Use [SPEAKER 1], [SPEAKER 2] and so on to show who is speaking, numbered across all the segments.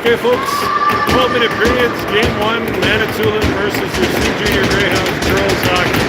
[SPEAKER 1] Okay, folks, 12-minute periods, game one, Manitoulin versus your C Junior Greyhounds girls hockey.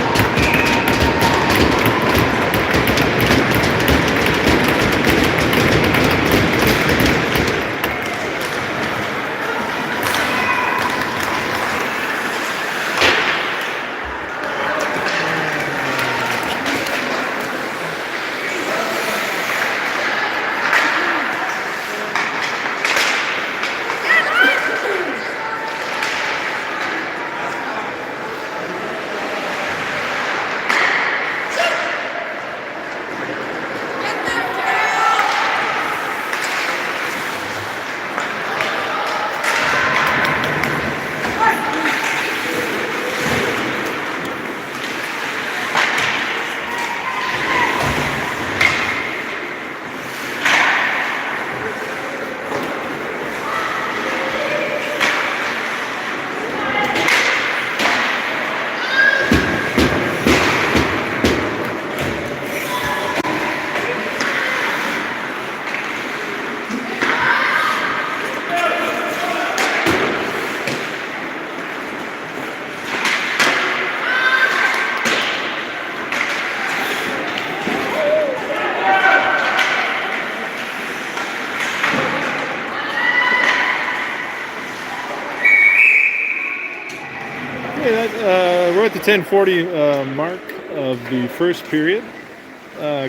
[SPEAKER 1] We're at the 10:40 mark of the first period.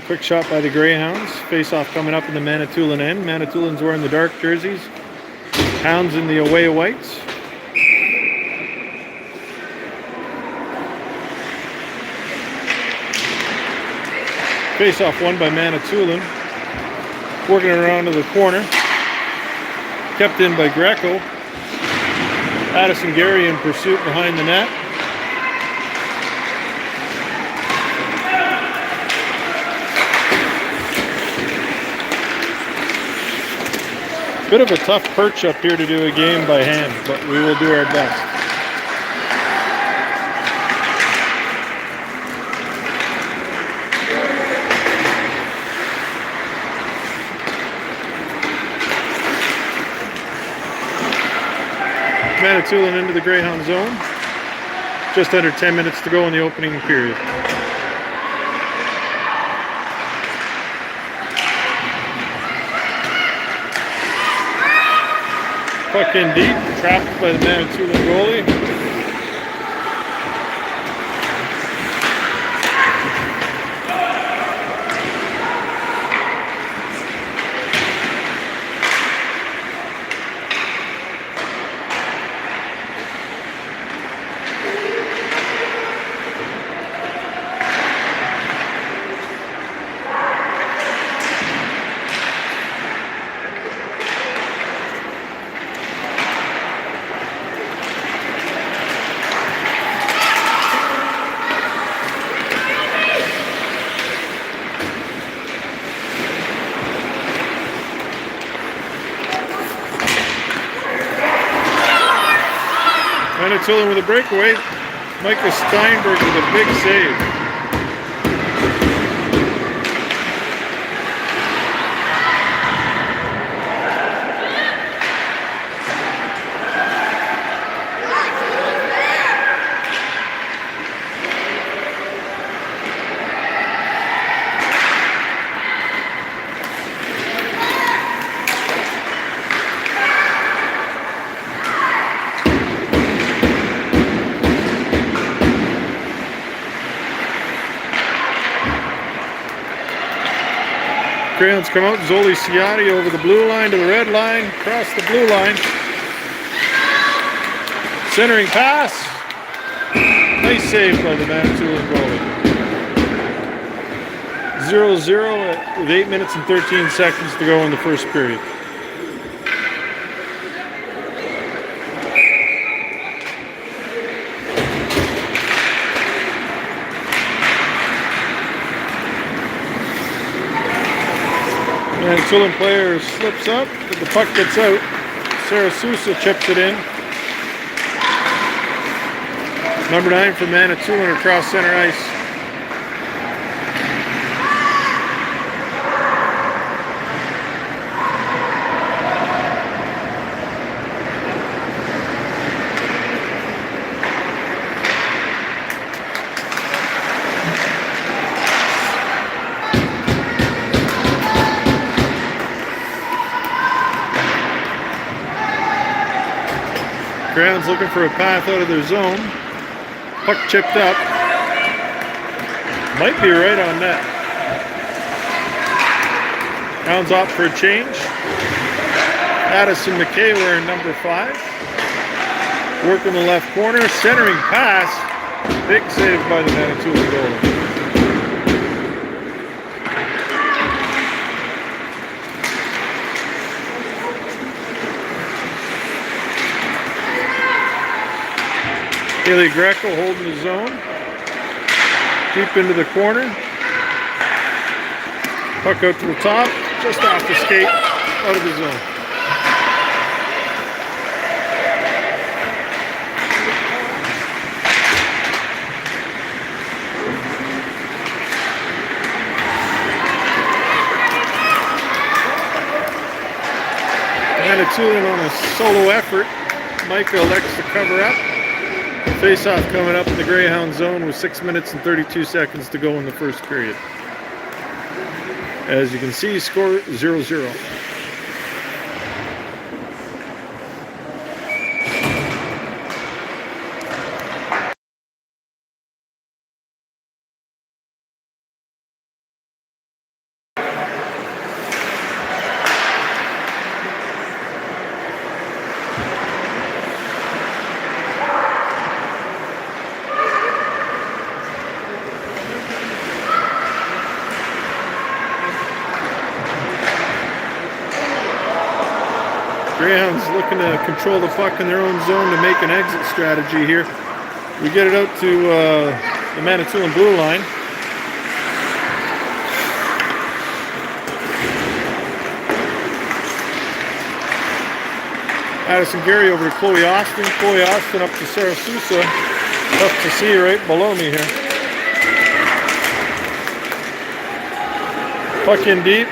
[SPEAKER 1] Quick shot by the Greyhounds. Face-off coming up in the Manitoulin end. Manitoulin's wearing the dark jerseys. Hounds in the away whites. Face-off won by Manitoulin. Working around to the corner. Kept in by Greco. Addison Gary in pursuit behind the net. Bit of a tough perch up here to do a game by hand, but we will do our best. Manitoulin into the Greyhound zone. Just under 10 minutes to go in the opening period. Puck in deep, trapped by the Manitoulin goalie. Manitoulin with a breakaway. Micah Steinberg with a big save. Greyhounds come out. Zoli Ciotti over the blue line to the red line. Across the blue line. Centering pass. Nice save by the Manitoulin goalie. 0-0 with 8 minutes and 13 seconds to go in the first period. Manitoulin player slips up, but the puck gets out. Sarah Sousa chips it in. Number 9 for Manitoulin across center ice. Greyhounds looking for a path out of their zone. Puck chipped up. Might be right on net. Hounds opt for a change. Addison McKay wearing number 5. Working the left corner. Centering pass. Big save by the Manitoulin goalie. Haley Greco holding the zone. Deep into the corner. Puck out to the top. Just off the skate. Out of the zone. Manitoulin on a solo effort. Micah elects to cover up. Face-off coming up in the Greyhound zone with 6 minutes and 32 seconds to go in the first period. As you can see, score 0-0. Greyhounds looking to control the puck in their own zone to make an exit strategy here. We get it out to the Manitoulin blue line. Addison Gary over to Chloe Austin. Chloe Austin up to Sarah Sousa. Tough to see right below me here. Puck in deep.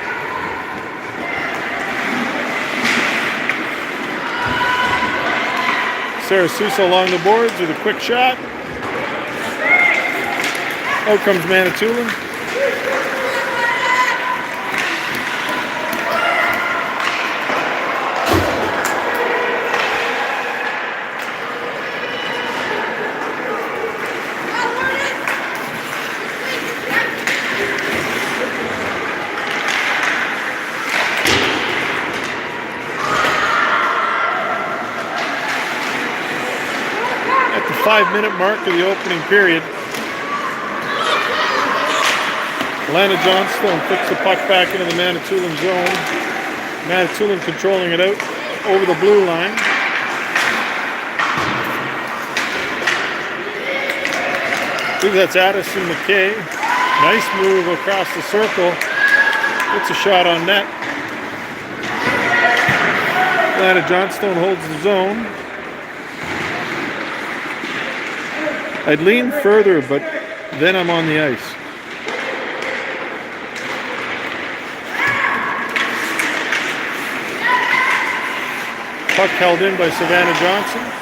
[SPEAKER 1] Sarah Sousa along the boards with a quick shot. Out comes Manitoulin. At the 5-minute mark of the opening period, Lana Johnstone puts the puck back into the Manitoulin zone. Manitoulin controlling it out over the blue line. I believe that's Addison McKay. Nice move across the circle. Puts a shot on net. Lana Johnstone holds the zone. I'd lean further, but then I'm on the ice. Puck held in by Savannah Johnson.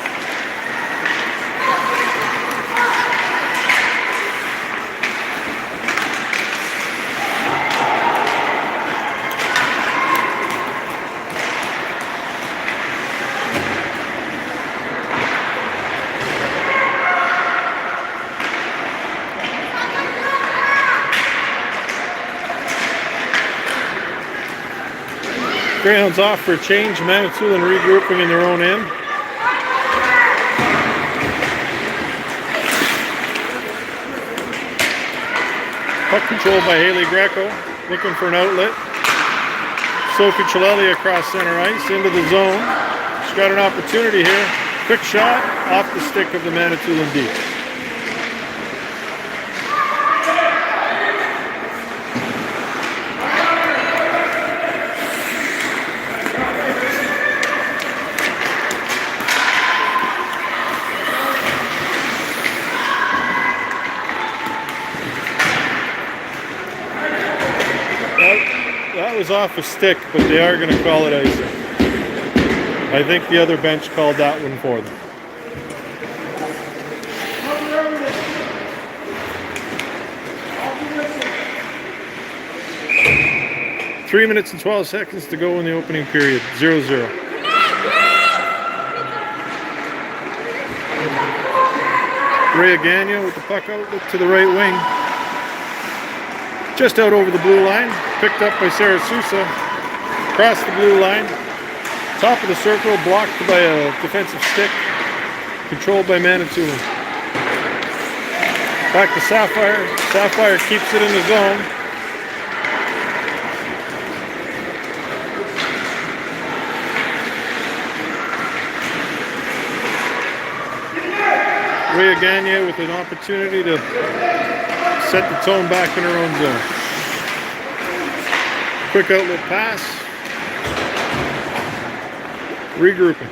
[SPEAKER 1] Greyhounds off for a change. Manitoulin regrouping in their own end. Puck controlled by Haley Greco, looking for an outlet. Sophie Chilelli across center ice into the zone. She's got an opportunity here. Quick shot off the stick of the Manitoulin D. That was off a stick, but they are going to call it icing. I think the other bench called that one for them. Three minutes and 12 seconds to go in the opening period. 0-0. Rhea Gagnon with the puck outlet to the right wing. Just out over the blue line, picked up by Sarah Sousa, across the blue line, top of the circle, blocked by a defensive stick, controlled by Manitoulin. Back to Sapphire. Sapphire keeps it in the zone. Rhea Gagnon with an opportunity to set the tone back in her own zone. Quick outlet pass. Regrouping.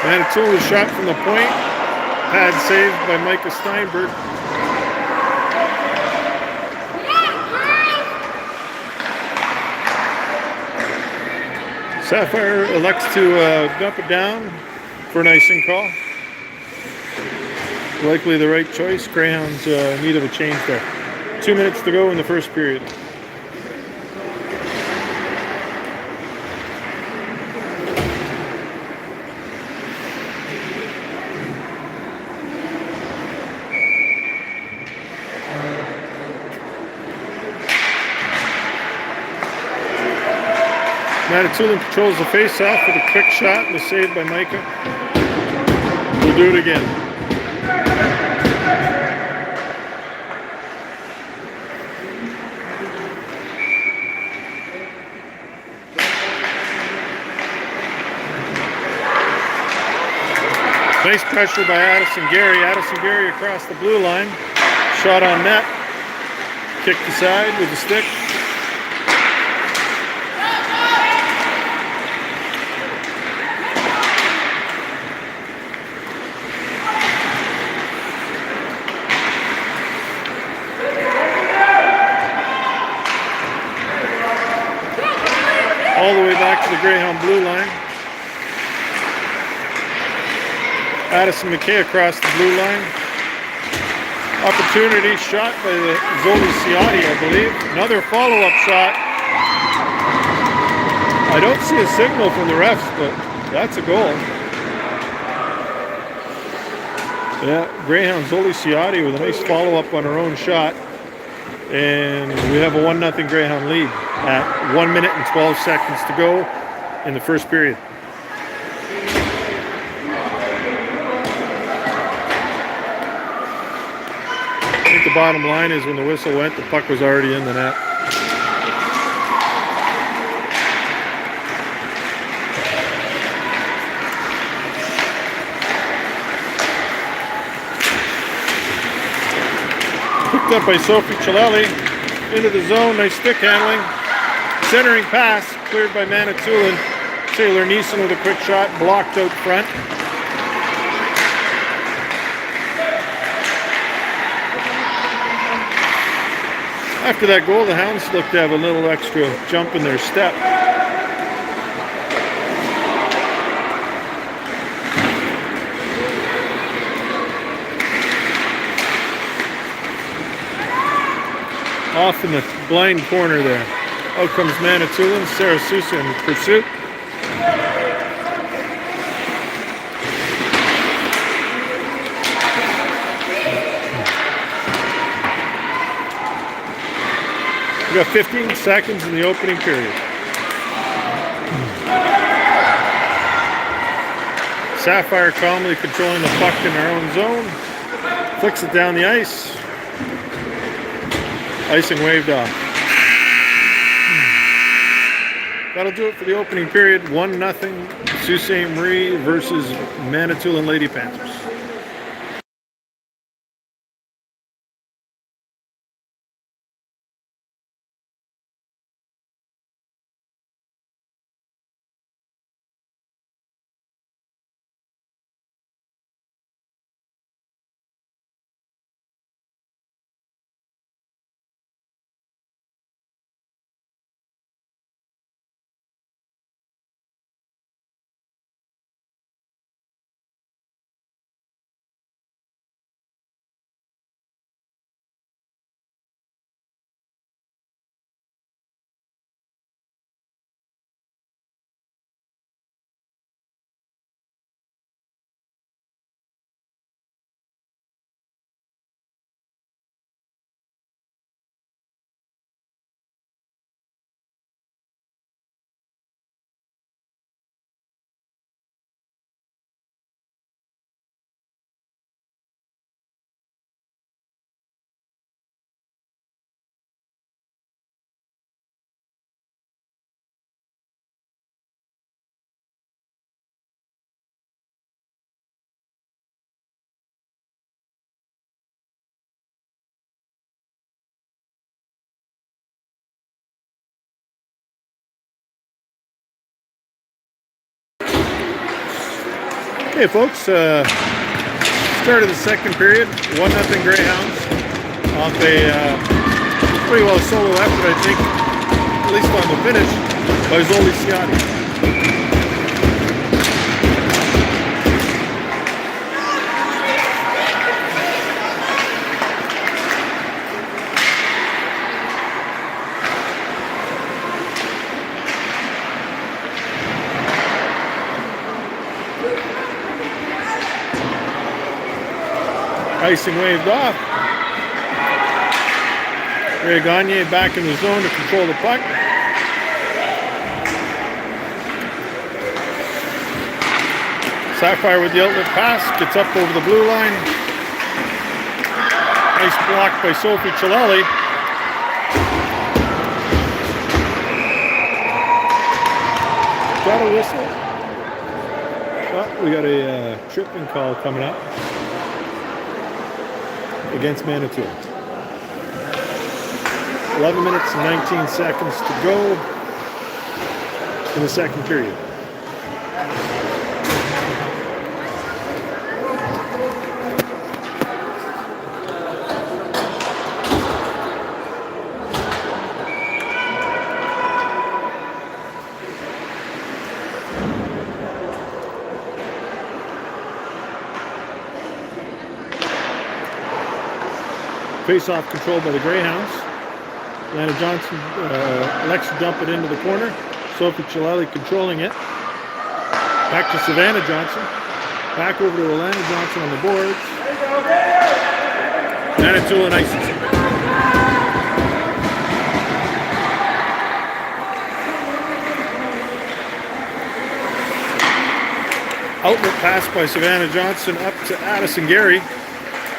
[SPEAKER 1] Manitoulin shot from the point. Pad saved by Micah Steinberg. Sapphire elects to dump it down for an icing call. Likely the right choice. Greyhounds in need of a change there. 2 minutes to go in the first period. Manitoulin controls the face-off with a quick shot and a save by Micah. We'll do it again. Nice pressure by Addison Gary. Addison Gary across the blue line. Shot on net. Kicked aside with the stick. All the way back to the Greyhound blue line. Addison McKay across the blue line. Opportunity shot by the Zoli Ciotti, I believe. Another follow-up shot. I don't see a signal from the refs, but that's a goal. Yeah, Greyhound Zoli Ciotti with a nice follow-up on her own shot. And we have a 1-0 Greyhound lead at 1 minute and 12 seconds to go in the first period. I think the bottom line is when the whistle went, the puck was already in the net. Picked up by Sophie Chilelli into the zone. Nice stick handling. Centering pass cleared by Manitoulin. Taylor Neeson with a quick shot, blocked out front. After that goal, the Hounds looked to have a little extra jump in their step. Off in the blind corner there. Out comes Manitoulin, Sarah Sousa in pursuit. We got 15 seconds in the opening period. Sapphire calmly controlling the puck in their own zone. Flicks it down the ice. Icing waved off. That'll do it for the opening period. 1-0 Sault Ste. Marie versus Manitoulin Lady Panthers. Okay, folks, start of the second period, 1-0 Greyhounds off a pretty well solo effort, I think, at least on the finish, by Zoli Ciotti. Icing waved off. Ray Gagne back in the zone to control the puck. Sapphire with the outlet pass, gets up over the blue line. Nice block by Sophie Chilelli. Got a whistle. Oh, we got a tripping call coming up against Manitoulin. 11 minutes and 19 seconds to go in the second period. Face-off controlled by the Greyhounds. Lana Johnson elects to dump it into the corner. Sophie Chilelli controlling it. Back to Savannah Johnson. Back over to Alana Johnson on the boards. Manitoulin ices it. Outlet pass by Savannah Johnson up to Addison Gary.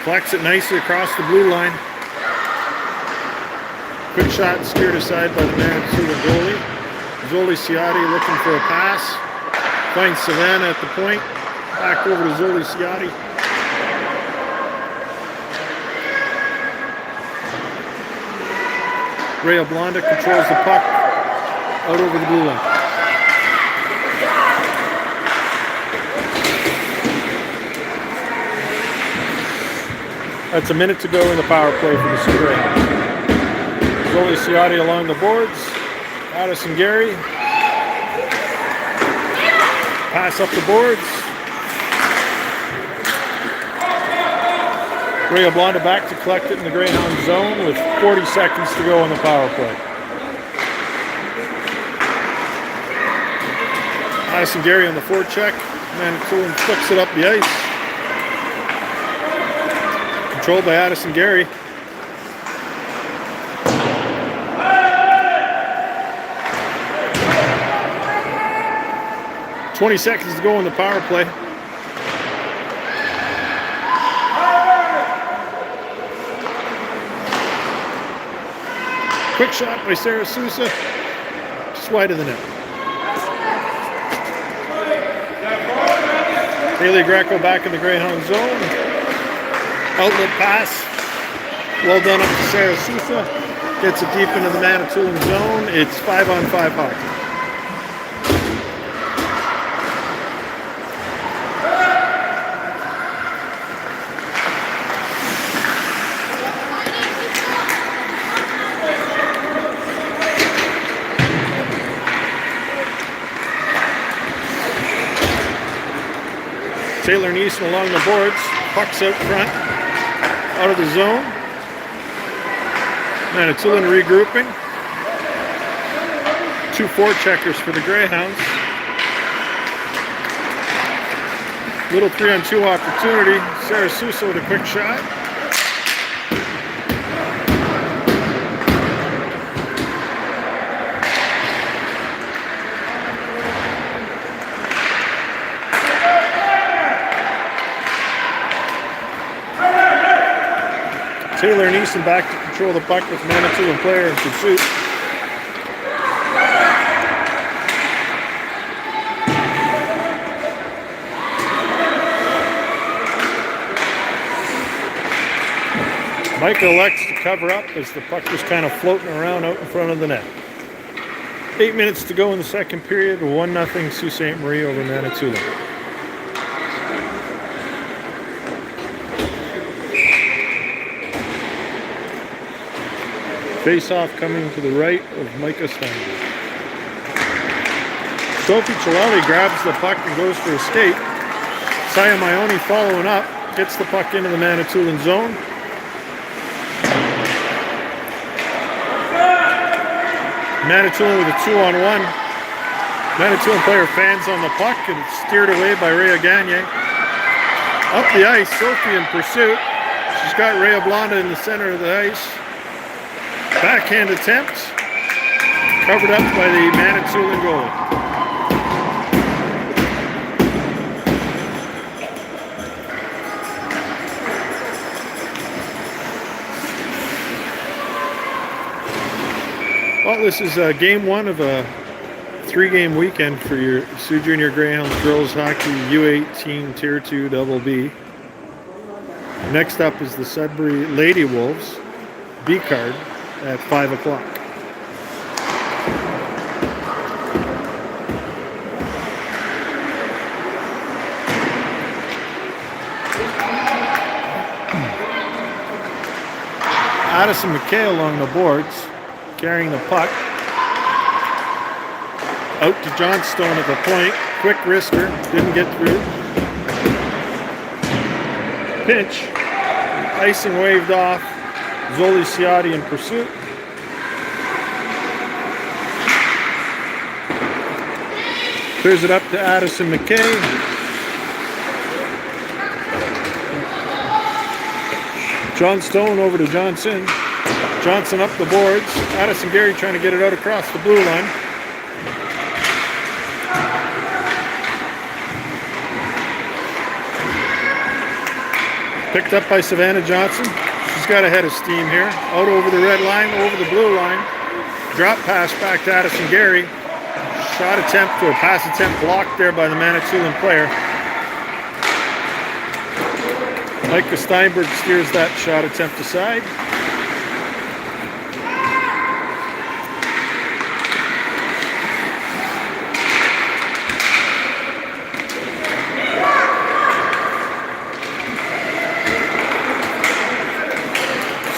[SPEAKER 1] Flex it nicely across the blue line. Quick shot steered aside by the Manitoulin goalie. Zoli Ciotti looking for a pass. Finds Savannah at the point. Back over to Zoli Ciotti. Rhea Blonda controls the puck out over the blue line. That's a minute to go in the power play for the Sioux Greyhounds. Zoli Ciotti along the boards. Addison Gary. Pass up the boards. Ray Oblonda back to collect it in the Greyhound zone with 40 seconds to go on the power play. Addison Gary on the forecheck. Manitoulin flicks it up the ice. Controlled by Addison Gary. "20 seconds to go on the power play. Quick shot by Sarah Sousa, just wide of the net. Haley Greco back in the Greyhound zone. Outlet pass. Well done up to Sarah Sousa. Gets it deep into the Manitoulin zone. It's 5-on-5 hockey. Taylor Neeson along the boards, pucks out front, out of the zone. Manitoulin regrouping. 2 forecheckers for the Greyhounds. Little 3-on-2 opportunity. Sarah Sousa with a quick shot. Taylor Neeson back to control the puck with Manitoulin player in pursuit. Micah elects to cover up as the puck was kind of floating around out in front of the net. 8 minutes to go in the second period. 1-0 Sault Ste. Marie over Manitoulin. Face-off coming to the right of Micah Steinberg. Sophie Chalabi grabs the puck and goes for a skate. Saya Maioni following up, gets the puck into the Manitoulin zone. Manitoulin with a 2-on-1. Manitoulin player fans on the puck and it's steered away by Rhea Gagne. Up the ice, Sophie in pursuit. She's got Rhea Blonda in the center of the ice. Backhand attempt, covered up by the Manitoulin goalie. Well, this is game 1 of a 3-game weekend for your Sioux Junior Greyhounds girls hockey U18 Tier 2 Double B. Next up is the Sudbury Lady Wolves B card at 5 o'clock. Addison McKay along the boards, carrying the puck. Out to Johnstone at the point. Quick wrister, didn't get through. Pinch, icing waved off. Zoli Ciotti in pursuit. Clears it up to Addison McKay. Johnstone over to Johnson. Johnson up the boards. Addison Gary trying to get it out across the blue line. Picked up by Savannah Johnson. She's got a head of steam here. Out over the red line, over the blue line. Drop pass back to Addison Gary. Shot attempt or pass attempt blocked there by the Manitoulin player. Micah Steinberg steers that shot attempt aside.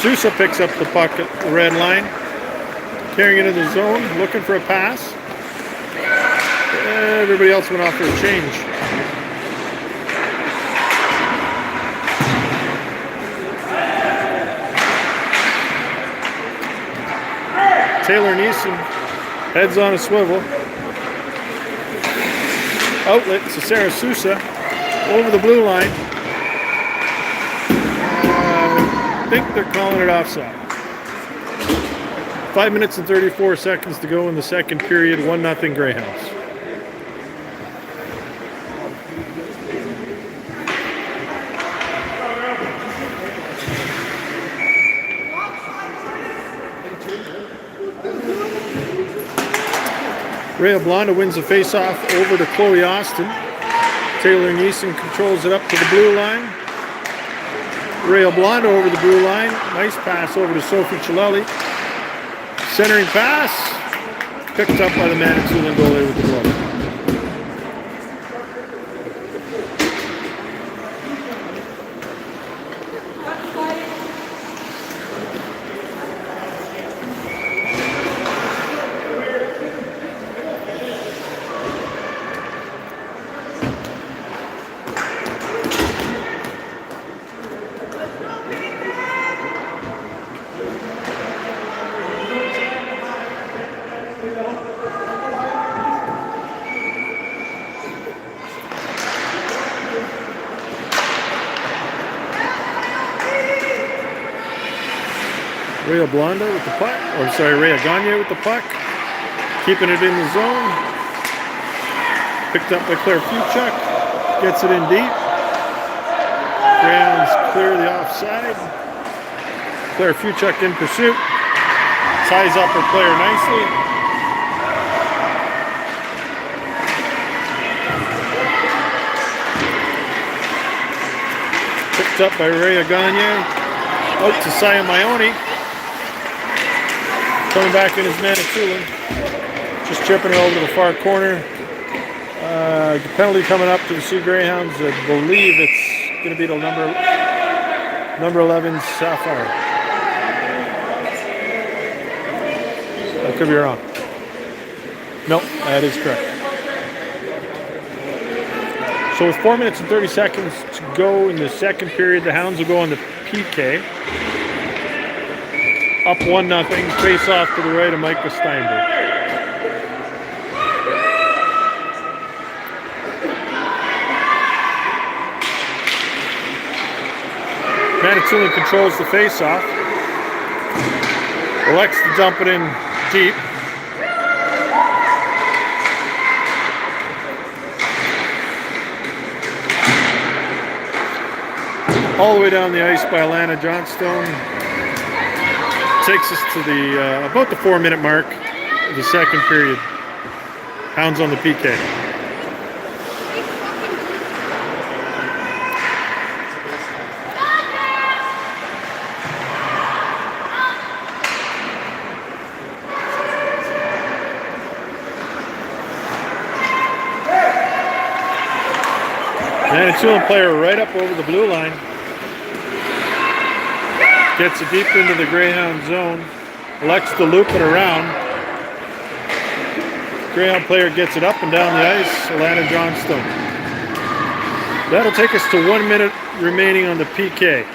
[SPEAKER 1] Sousa picks up the puck at the red line, carrying it into the zone, looking for a pass. Everybody else went off for a change. Taylor Neeson heads on a swivel. Outlet to Sarah Sousa over the blue line. I think they're calling it offside. 5 minutes and 34 seconds to go in the second period. 1-0 Greyhounds. Rhea Blonda wins the face-off over to Chloe Austin. Taylor Neeson controls it up to the blue line. Rhea Blonda over the blue line. Nice pass over to Sophie Chilelli. Centering pass. Picked up by the Manitoulin goalie with the glove. Rhea Blonda with the puck, Rhea Gagne with the puck, keeping it in the zone. Picked up by Claire Fuchuk, gets it in deep. Greyhounds clear the offside. Claire Fuchuk in pursuit, ties up her player nicely. Picked up by Rhea Gagne, out to Saya Maioni. Coming back in is Manitoulin. Just chipping it over to the far corner. Penalty coming up to the Sioux Greyhounds. I believe it's going to be the number 11 Sapphire. I could be wrong. Nope, that is correct. So with 4 minutes and 30 seconds to go in the second period, the Hounds will go on the PK. Up 1-0, face off to the right of Micah Steinberg. Manitoulin controls the face-off. Elects to dump it in deep. All the way down the ice by Alana Johnstone. Takes us to the about the 4-minute mark of the second period. Hounds on the PK. Manitoulin player right up over the blue line. Gets it deep into the Greyhound zone. Elects to loop it around. Greyhound player gets it up and down the ice. Alana Johnstone. That'll take us to 1 minute remaining on the PK.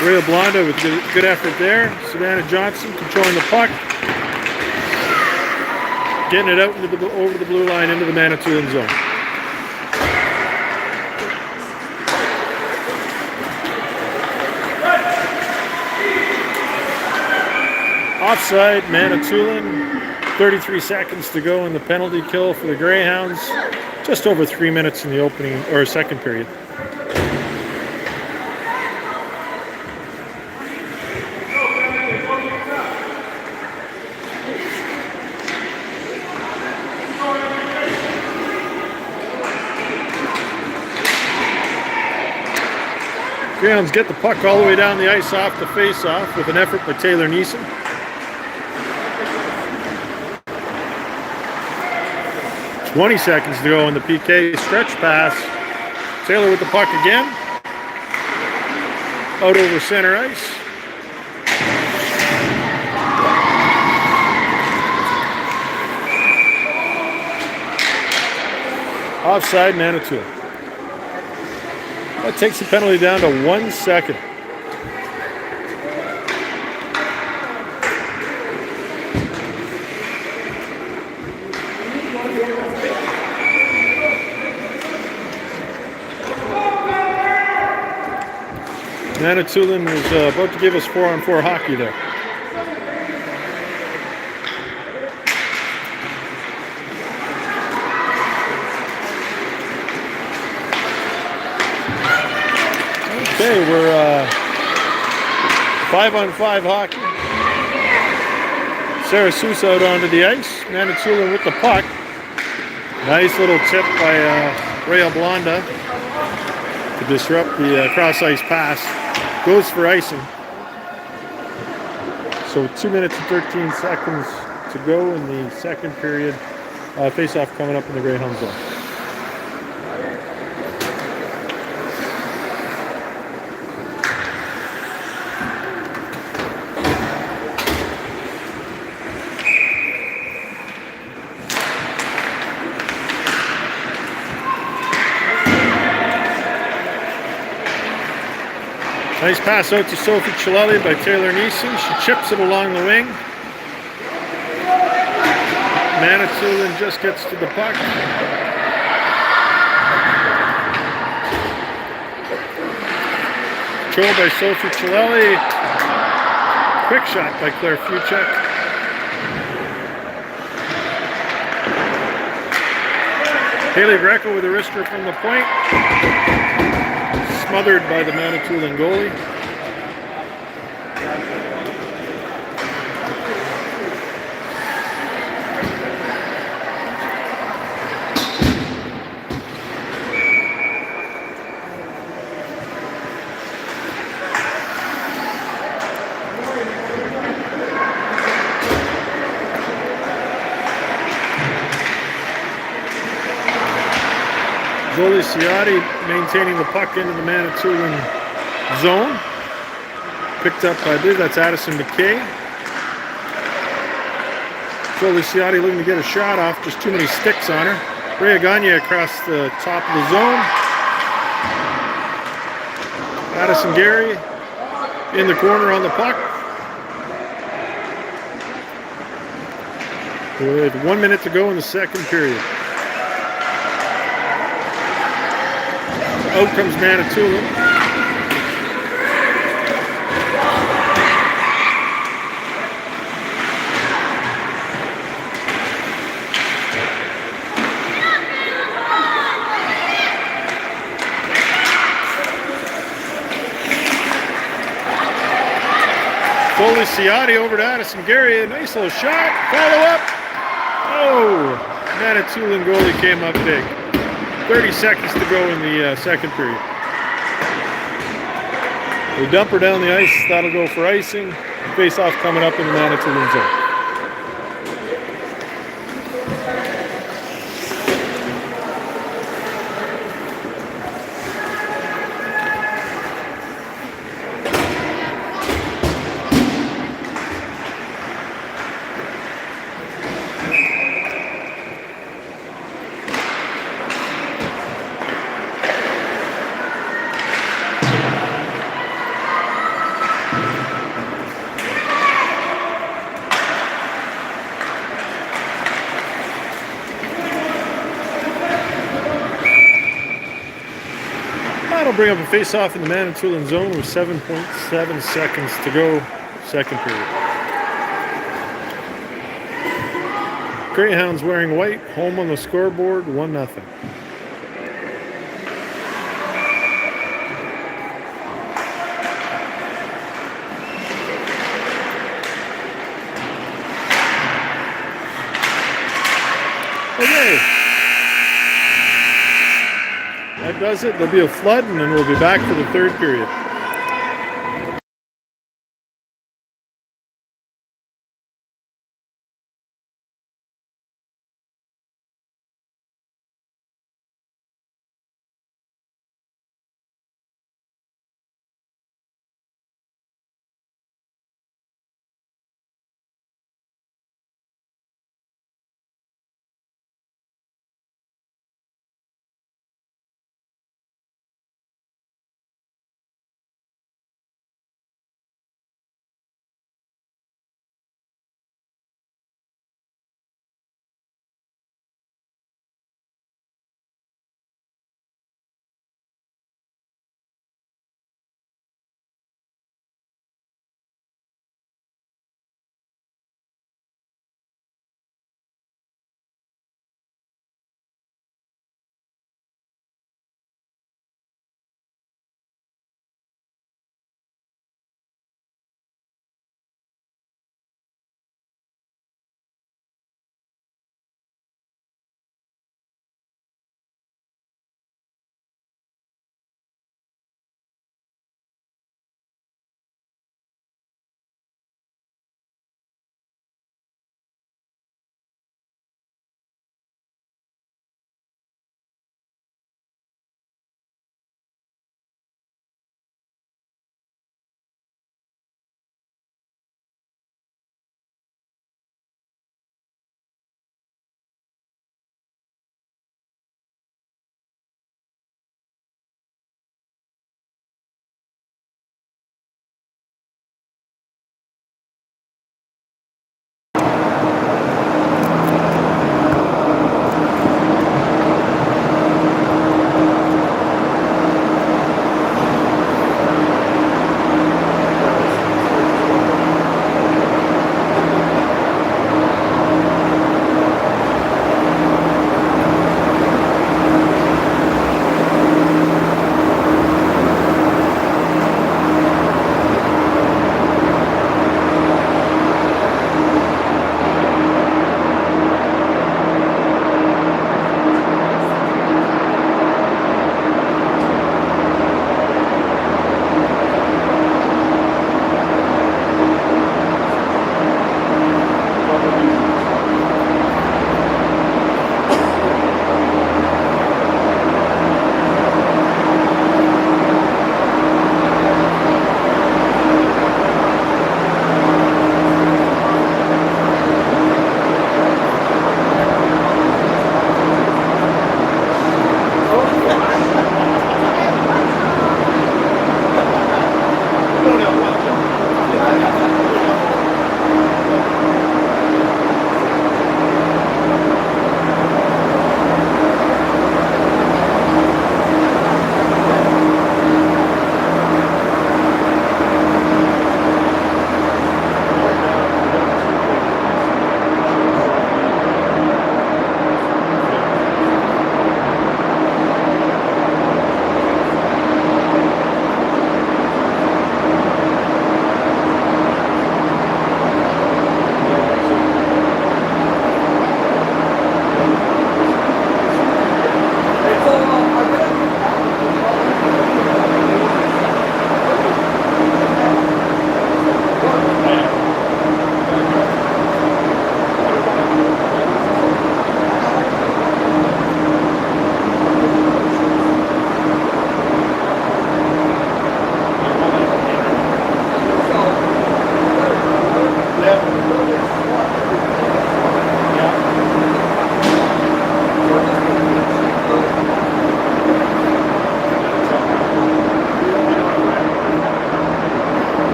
[SPEAKER 1] Rhea Blonda with good effort there. Savannah Johnson controlling the puck. Getting it out over the blue line into the Manitoulin zone. Offside, Manitoulin. 33 seconds to go in the penalty kill for the Greyhounds. Just over 3 minutes in the opening or second period. Greyhounds get the puck all the way down the ice off the face-off with an effort by Taylor Neeson. .20 seconds to go in the PK. Stretch pass Taylor with the puck again. Out over center ice. Offside, Manitoulin. That takes the penalty down to 1 second. Manitoulin was about to give us 4-on-4 hockey there. Okay, we're 5-on-5 hockey. Sarah Seuss out onto the ice. Manitoulin with the puck. Nice little tip by Rhea Blonda to disrupt the cross-ice pass. Goes for icing. So 2 minutes and 13 seconds to go in the second period. Face-off coming up in the Greyhound zone. Nice pass out to Sophie Chilelli by Taylor Neeson. She chips it along the wing. Manitoulin just gets to the puck. Control by Sophie Chilelli. Quick shot by Claire Fuchek. Haley Greco with a wrister from the point. Smothered by the Manitoulin goalie. Jolie Ciotti maintaining the puck into the Manitoulin zone. Picked up by, I believe that's Addison McKay. Jolie Ciotti looking to get a shot off, just too many sticks on her. Rhea Gagne across the top of the zone. Addison Gary in the corner on the puck. With 1 minute to go in the second period. Out comes Manitoulin. Foley Ciotti over to Addison Gary. A nice little shot. Follow up. Oh, Manitoulin goalie came up big. 30 seconds to go in the second period. They dump her down the ice. That'll go for icing. Face-off coming up in the Manitoulin zone. That'll bring up a face-off in the Manitoulin zone with 7.7 seconds to go, second period. Greyhounds wearing white, home on the scoreboard, 1-0. Okay. That does it. There'll be a flood, and then we'll be back for the third period.